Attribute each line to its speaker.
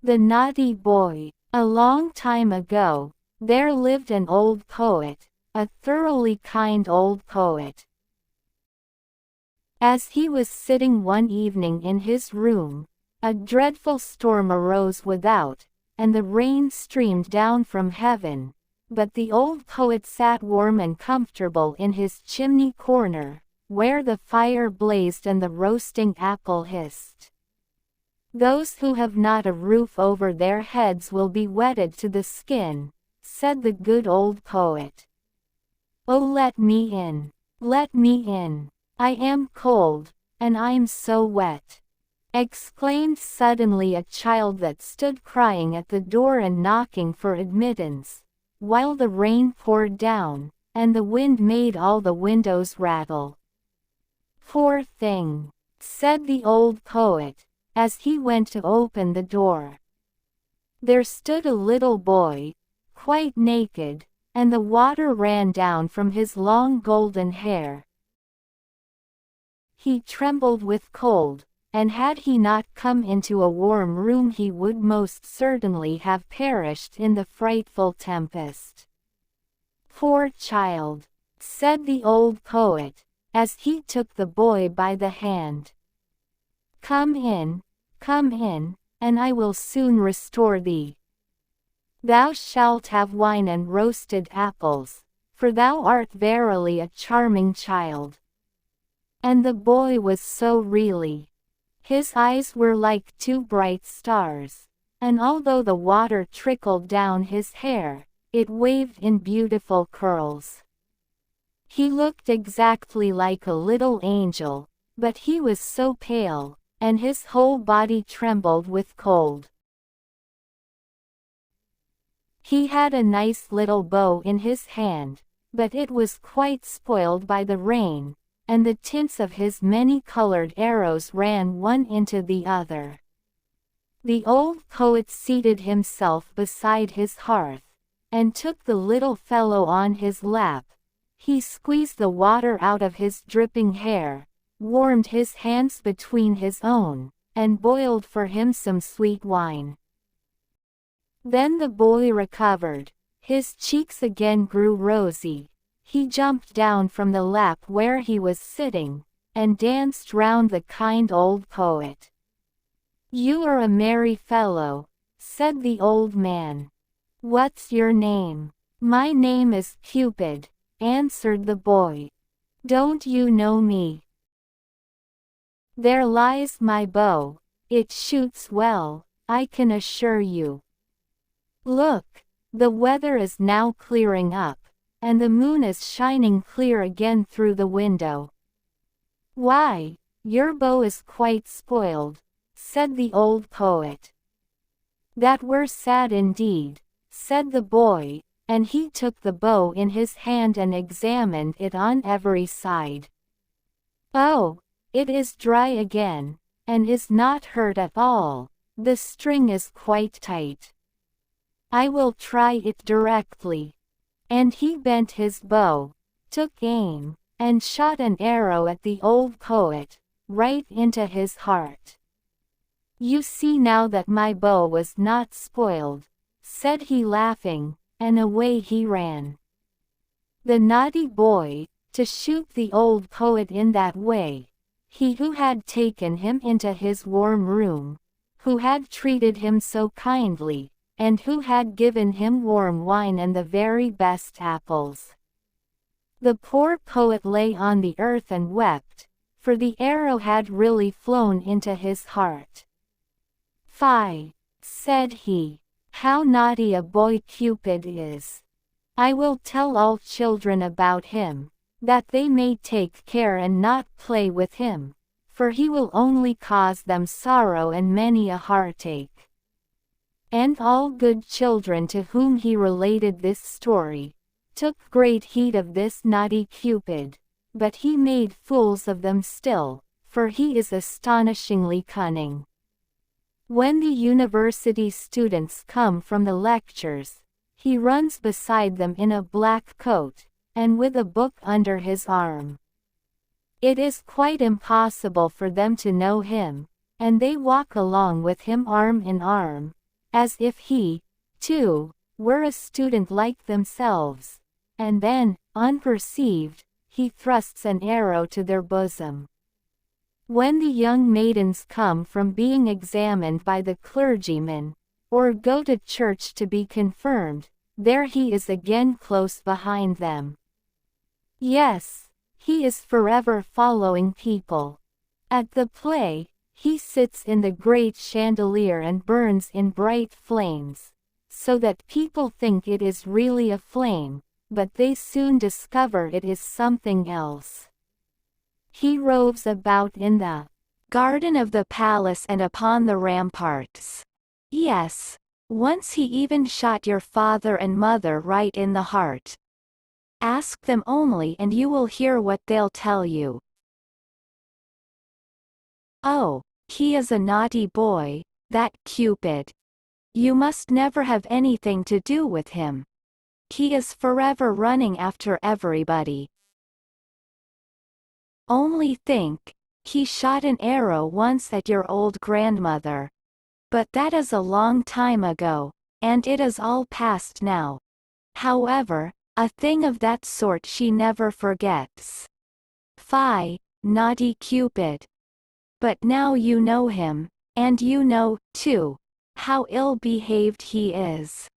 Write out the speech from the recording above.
Speaker 1: The naughty boy. A long time ago, there lived an old poet, a thoroughly kind old poet. As he was sitting one evening in his room, a dreadful storm arose without, and the rain streamed down from heaven, but the old poet sat warm and comfortable in his chimney corner, where the fire blazed and the roasting apple hissed. "Those who have not a roof over their heads will be wetted to the skin," said the good old poet. "Oh, let me in! Let me in! I am cold, and I'm so wet!" exclaimed suddenly a child that stood crying at the door and knocking for admittance, while the rain poured down, and the wind made all the windows rattle. "Poor thing," said the old poet, as he went to open the door. There stood a little boy, quite naked, and the water ran down from his long golden hair. He trembled with cold, and had he not come into a warm room he would most certainly have perished in the frightful tempest. "Poor child," said the old poet, as he took the boy by the hand. Come in, and I will soon restore thee. Thou shalt have wine and roasted apples, for thou art verily a charming child." And the boy was so really. His eyes were like two bright stars, and although the water trickled down his hair, it waved in beautiful curls. He looked exactly like a little angel, but he was so pale, and his whole body trembled with cold. He had a nice little bow in his hand, but it was quite spoiled by the rain, and the tints of his many-colored arrows ran one into the other. The old poet seated himself beside his hearth, and took the little fellow on his lap. He squeezed the water out of his dripping hair, warmed his hands between his own, and boiled for him some sweet wine. Then the boy recovered, his cheeks again grew rosy, he jumped down from the lap where he was sitting, and danced round the kind old poet. "You are a merry fellow," said the old man. "What's your name?" "My name is Cupid," answered the boy. "Don't you know me?" "There lies my bow, it shoots well, I can assure you. Look, the weather is now clearing up, and the moon is shining clear again through the window." "Why, your bow is quite spoiled," said the old poet. "That were sad indeed," said the boy, and he took the bow in his hand and examined it on every side. "Oh, it is dry again, and is not hurt at all, the string is quite tight. I will try it directly." And he bent his bow, took aim, and shot an arrow at the old poet, right into his heart. "You see now that my bow was not spoiled," said he laughing, and away he ran. The naughty boy, to shoot the old poet in that way, he who had taken him into his warm room, who had treated him so kindly, and who had given him warm wine and the very best apples. The poor poet lay on the earth and wept, for the arrow had really flown into his heart. "Fie," said he, "how naughty a boy Cupid is! I will tell all children about him, that they may take care and not play with him, for he will only cause them sorrow and many a heartache." And all good children to whom he related this story, took great heed of this naughty Cupid, but he made fools of them still, for he is astonishingly cunning. When the university students come from the lectures, he runs beside them in a black coat, and with a book under his arm. It is quite impossible for them to know him, and they walk along with him arm in arm, as if he, too, were a student like themselves, and then, unperceived, he thrusts an arrow to their bosom. When the young maidens come from being examined by the clergyman, or go to church to be confirmed, there he is again close behind them. Yes, he is forever following people. At the play, he sits in the great chandelier and burns in bright flames, so that people think it is really a flame, but they soon discover it is something else. He roves about in the garden of the palace and upon the ramparts. Yes, once he even shot your father and mother right in the heart. Ask them only and you will hear what they'll tell you. Oh, he is a naughty boy, that Cupid. You must never have anything to do with him. He is forever running after everybody. Only think, he shot an arrow once at your old grandmother. But that is a long time ago, and it is all past now. However, a thing of that sort she never forgets. Fie, naughty Cupid. But now you know him, and you know, too, how ill-behaved he is.